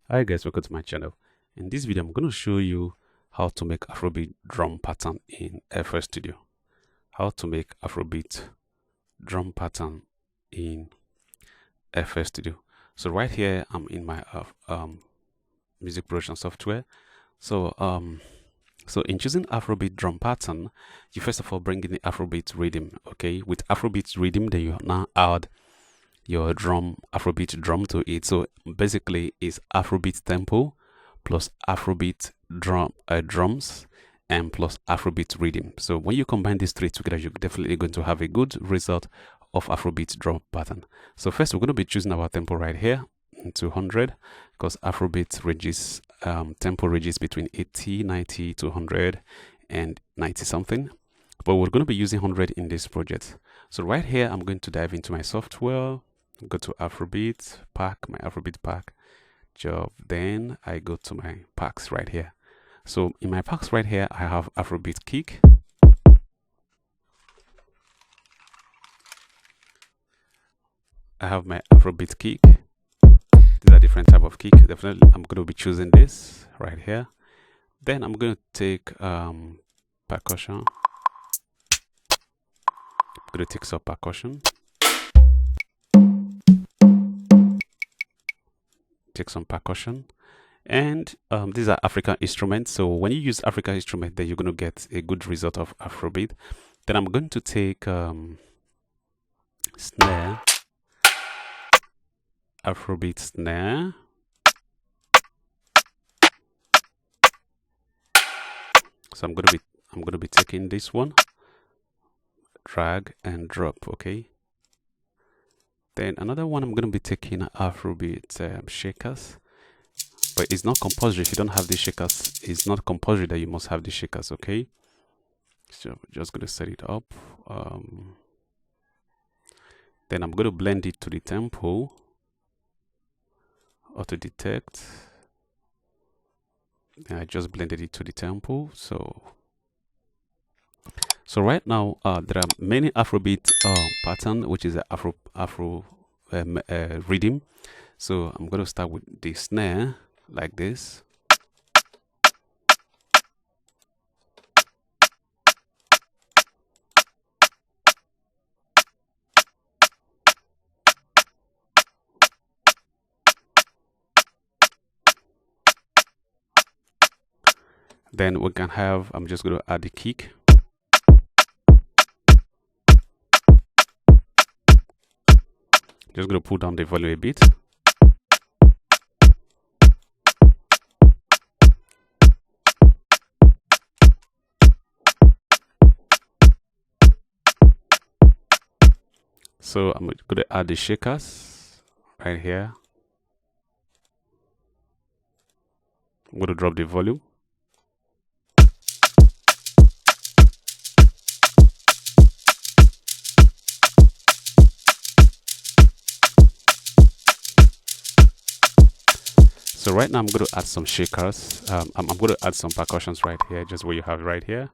Hi guys, welcome to my channel. In this video, I'm going to show you how to make Afrobeat drum pattern in FL Studio. How to make Afrobeat drum pattern in FL Studio. So right here, I'm in my music production software. So in choosing Afrobeat drum pattern, you first of all bring in the Afrobeat rhythm. Okay, with Afrobeat rhythm, then you now add your Afrobeat drum to it. So basically it's Afrobeat tempo plus Afrobeat drums and plus Afrobeat rhythm. So when you combine these three together, you're definitely going to have a good result of Afrobeat drum pattern. So first we're going to be choosing our tempo right here in 200 because Afrobeat ranges tempo ranges between 80, 90, 200 and 90 something. But we're going to be using 100 in this project. So right here, I'm going to dive into my software, go to Afrobeat pack, my Afrobeat pack job. Then I go to my packs right here. So in my packs right here, I have Afrobeat kick. I have my Afrobeat kick. These are different type of kick. Definitely, I'm going to be choosing this right here. Then I'm going to take percussion. I'm going to take some percussion. Take some percussion. And these are African instruments. So when you use African instrument, then you're going to get a good result of Afrobeat. Then I'm going to take snare, Afrobeat snare. So I'm going to be taking this one, drag and drop. Okay. Then another one I'm going to be taking Afrobeat shakers. But it's not compulsory. If you don't have the shakers, it's not compulsory that you must have the shakers. Okay. So I'm just going to set it up. Then I'm going to blend it to the tempo. Auto detect. And I just blended it to the tempo. So right now there are many Afrobeat pattern, which is a Afro rhythm. So I'm going to start with the snare like this. Then we can have, I'm just going to add the kick. Just going to pull down the volume a bit. So I'm going to add the shakers right here. I'm going to drop the volume. So right now I'm going to add some shakers. I'm going to add some percussions right here, just where you have right here.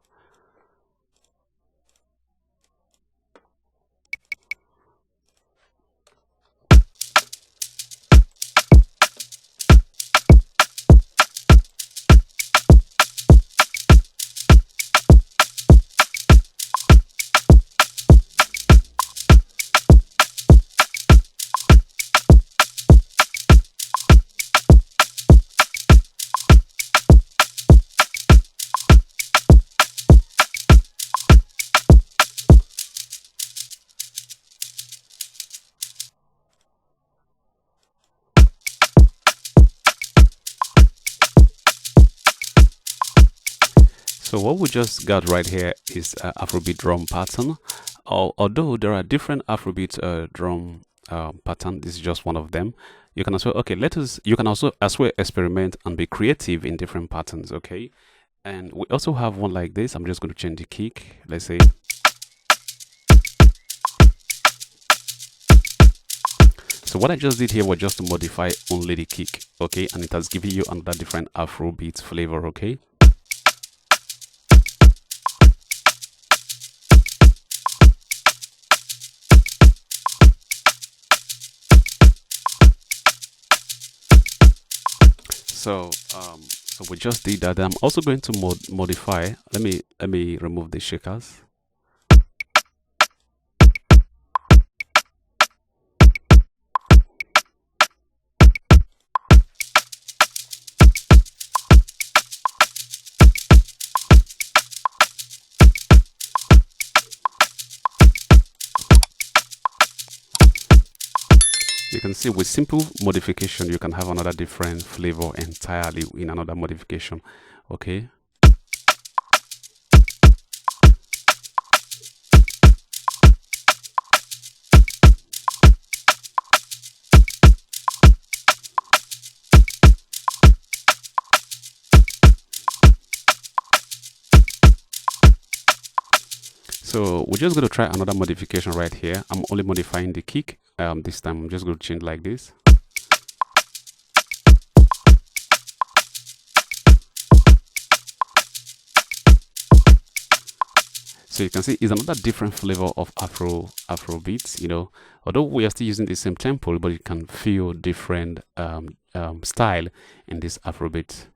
So what we just got right here is Afrobeat drum pattern. Although there are different Afrobeat drum pattern, this is just one of them. You can also you can also as well experiment and be creative in different patterns. Okay, and we also have one like this. I'm just going to change the kick. Let's say. So what I just did here was just to modify only the kick. Okay, and it has given you another different Afrobeat flavor. Okay. So we just did that. I'm also going to modify. Let me remove the shakers. You can see with simple modification, you can have another different flavor entirely in another modification. Okay. So we're just going to try another modification right here. I'm only modifying the kick. This time I'm just going to change like this. So you can see it's another different flavor of Afrobeats. You know, although we are still using the same tempo, but you can feel different style in this Afrobeat.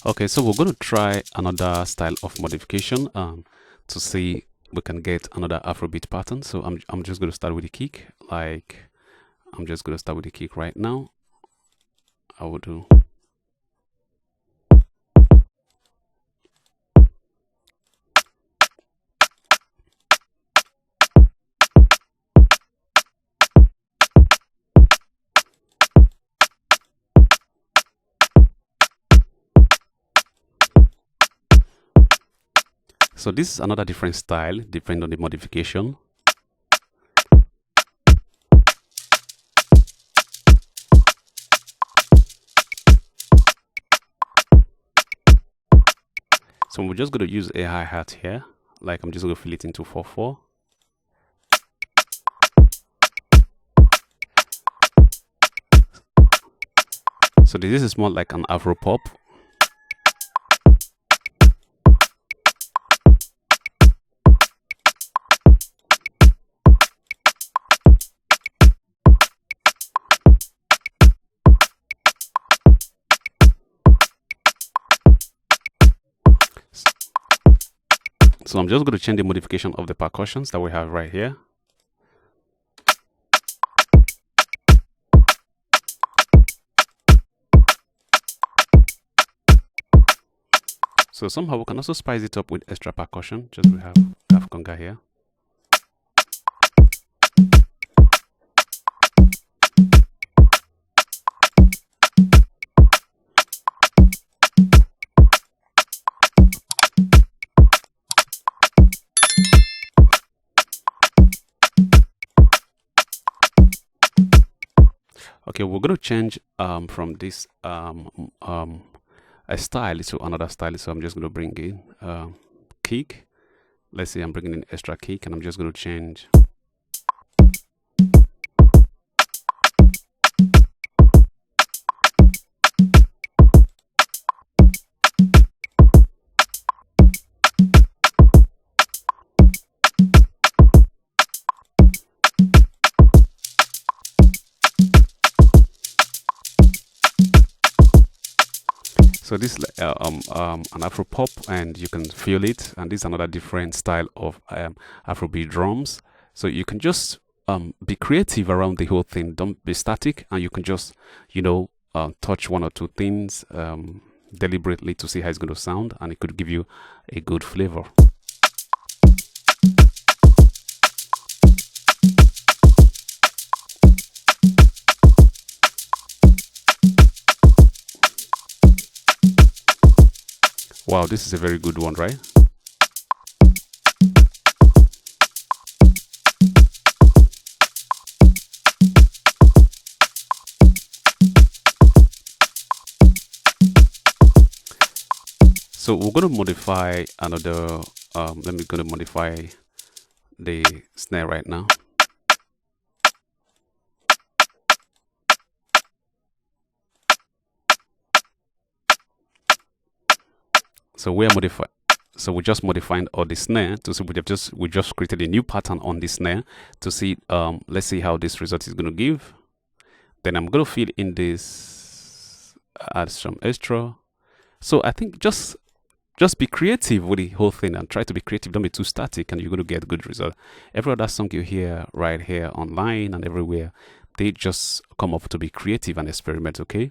Okay, so we're going to try another style of modification to see we can get another Afrobeat pattern. So I'm just going to start with the kick. Like I'm just going to start with the kick right now. I will do. So this is another different style, depending on the modification. So we're just going to use a hi-hat here. Like I'm just going to fill it into 4/4. So this is more like an Afro pop. So I'm just going to change the modification of the percussions that we have right here. So somehow we can also spice it up with extra percussion. Just we have conga here. Okay, we're going to change from this a style to another style. So I'm just going to bring in kick. Let's say I'm bringing in extra kick, and I'm just going to change. So this is an Afro pop, and you can feel it. And this is another different style of Afrobeat drums. So you can just be creative around the whole thing. Don't be static, and you can just, you know, touch one or two things deliberately to see how it's going to sound, and it could give you a good flavor. Wow, this is a very good one, right? So we're going to modify another let me go to modify the snare right now. So we just modifying all the snare to see we just created a new pattern on the snare to see let's see how this result is going to give. Then I'm going to fill in this, add some extra. So I think just be creative with the whole thing and try to be creative. Don't be too static, and you're going to get good result. Every other song you hear right here online and everywhere, they just come up to be creative and experiment. Okay.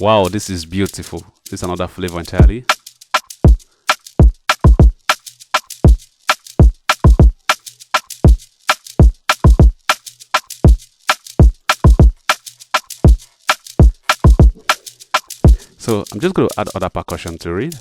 Wow, this is beautiful. This is another flavor entirely. So I'm just going to add other percussion to it.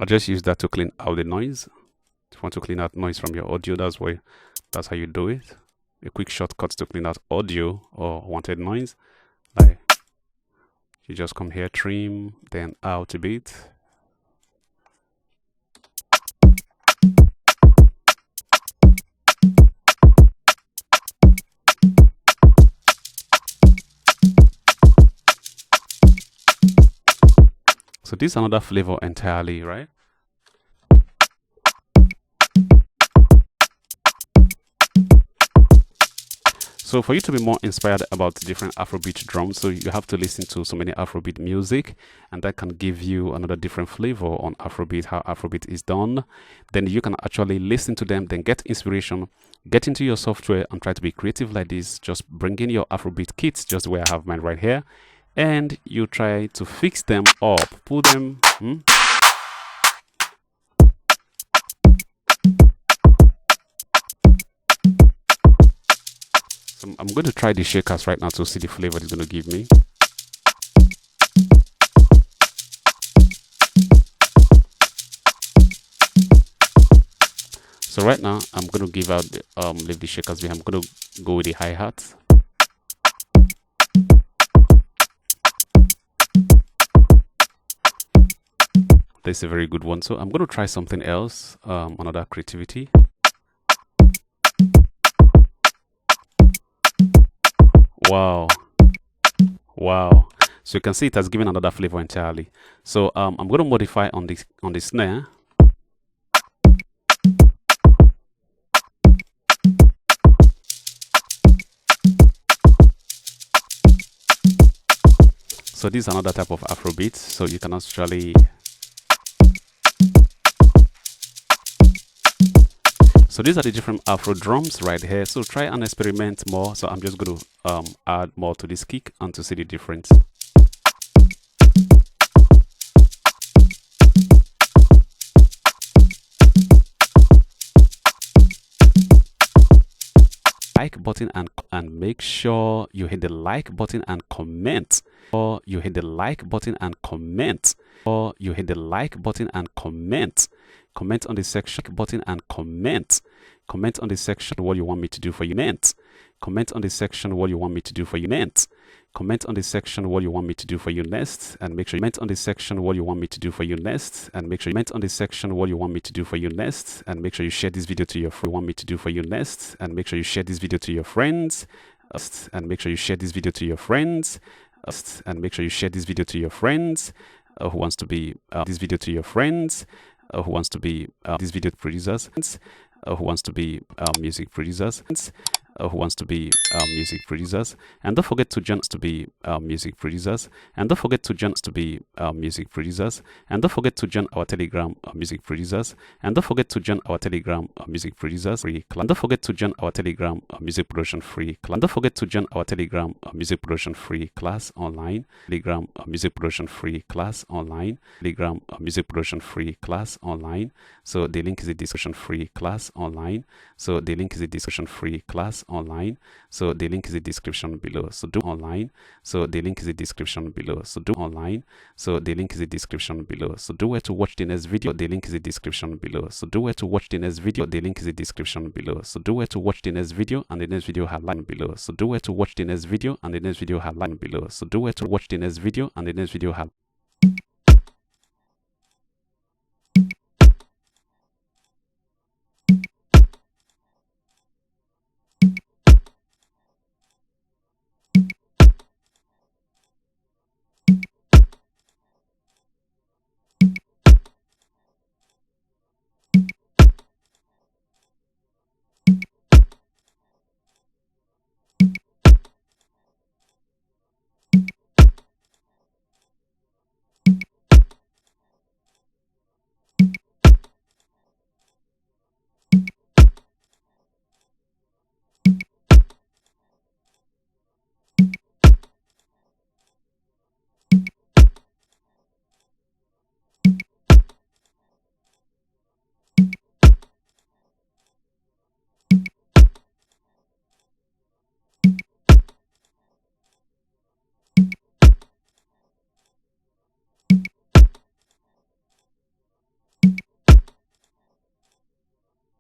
I just use that to clean out the noise. If you want to clean out noise from your audio, that's how you do it. A quick shortcut to clean out audio or wanted noise. Like you just come here, trim, then out a bit. So this is another flavor entirely, right? So for you to be more inspired about different Afrobeat drums, so you have to listen to so many Afrobeat music, and that can give you another different flavor on Afrobeat, how Afrobeat is done. Then you can actually listen to them, then get inspiration, get into your software and try to be creative like this. Just bring in your Afrobeat kits, just where I have mine right here, and you try to fix them up, put them So I'm going to try the shakers right now to see the flavor it's going to give me. So right now I'm going to give out leave the shakers behind. I'm going to go with the hi-hat. This is a very good one. So I'm going to try something else, another creativity. Wow. So you can see it has given another flavor entirely. So I'm going to modify on the snare. So this is another type of Afrobeat. So you can actually So these are the different Afro drums right here. So try and experiment more. So I'm just going to add more to this kick and to see the difference. Like button and make sure you hit the like button and comment. Or you hit the like button and comment. Or you hit the like button and comment. Comment on the section button and comment. Comment on the section what you want me to do for you. Comment on the section what you want me to do for you. Comment on the section what you want me to do for you next, and make sure you comment on the section what you want me to do for you next, and make sure you comment on the section what you want me to do for you next, and make sure you share this video to your friends. Want me to do for you next, and make sure you share this video to your friends, and make sure you share this video to your friends, and make sure you share this video to your friends who wants to be this video to your friends. Who wants to be these video producers, who wants to be music producers, who wants to be music producers, and don't forget to join us to be music producers, and don't forget to join us to be music producers, and don't forget to join our Telegram music producers, and don't forget to join our Telegram music producers free class. Don't forget to join our Telegram music production free class. Don't forget to join our Telegram music production free class online. Telegram music production free class online. Telegram music production free class online. So the link is in the description. Free class online. So the link is in the description. Free class online. So the link is in the description below. So do online. So the link is in the description below. So do online. So the link is in the description below. So do where to watch the next video. The link is in the description below. So do where to watch the next video. The link is in the description below. So do where to watch the next video, and the next video have line below. So do where to watch the next video, and the next video have line below. So do where to watch the next video, and the next video have